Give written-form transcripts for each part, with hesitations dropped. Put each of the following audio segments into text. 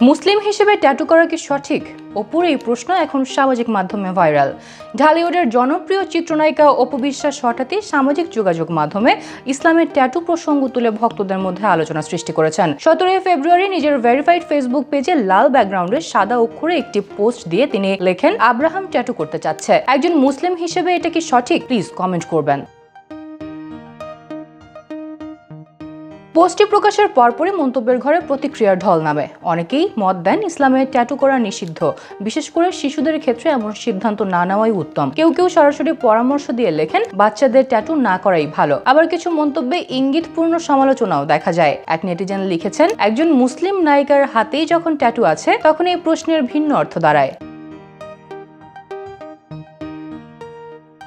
মুসলিম হিসেবে ট্যাটু করা কি সঠিক? অপুর এই প্রশ্ন এখন সামাজিক মাধ্যমে ভাইরাল। ঢালিউডের জনপ্রিয় চিত্রনায়িকা অপু বিশ্বাস হঠাৎই সামাজিক যোগাযোগ মাধ্যমে ইসলামের ট্যাটু প্রসঙ্গ তুলে ভক্তদের মধ্যে আলোচনা সৃষ্টি করেছেন। 17 ফেব্রুয়ারি নিজের ভেরিফাইড ফেসবুক পেজে লাল ব্যাকগ্রাউন্ডে সাদা অক্ষরে একটি পোস্ট দিয়ে তিনি লেখেন, আব্রাহাম ট্যাটু করতে চাচ্ছে। একজন মুসলিম হিসেবে এটা কি সঠিক? প্লিজ কমেন্ট করবেন। পোস্টটি প্রকাশের পরপরই মন্তব্যের ঘরে প্রতিক্রিয়ার ঢল নামে। অনেকেই মত দেন ইসলামে ট্যাটু করা নিষিদ্ধ, বিশেষ করে শিশুদের ক্ষেত্রে এমন সিদ্ধান্ত না নেওয়াই উত্তম। কেউ কেউ সরাসরি পরামর্শ দিয়ে লেখেন, বাচ্চাদের ট্যাটু না করাই ভালো। আবার কিছু মন্তব্যে ইঙ্গিতপূর্ণ সমালোচনাও দেখা যায়। এক নেটিজেন লিখেছেন, একজন মুসলিম নায়িকার হাতেই যখন ট্যাটু আছে তখন এই প্রশ্নের ভিন্ন অর্থ দাঁড়ায়।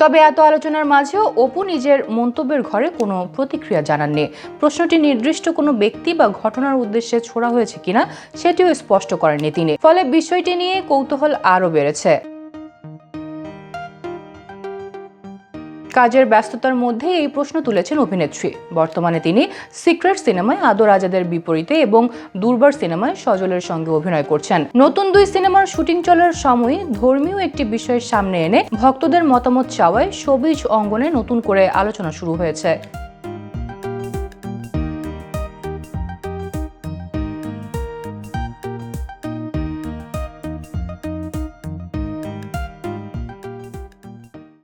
তবে এত আলোচনার মাঝেও অপু নিজের মন্তব্যের ঘরে কোনো প্রতিক্রিয়া জানাননি। প্রশ্নটি নির্দিষ্ট কোনো ব্যক্তি বা ঘটনার উদ্দেশ্যে ছোড়া হয়েছে কিনা সেটিও স্পষ্ট করেননি তিনি। ফলে বিষয়টি নিয়ে কৌতূহল আরও বেড়েছে। কাজের ব্যস্ততার মধ্যে এই প্রশ্ন তুলেছেন অভিনেত্রী। বর্তমানে তিনি সিক্রেট সিনেমায় আদর আজাদের বিপরীতে এবং দুর্বার সিনেমায় সজলের সঙ্গে অভিনয় করছেন। নতুন 2 সিনেমার শুটিং চলার সময় ধর্মীয় একটি বিষয়ের সামনে এনে ভক্তদের মতামত চাওয়ায় শোবিজ অঙ্গনে নতুন করে আলোচনা শুরু হয়েছে।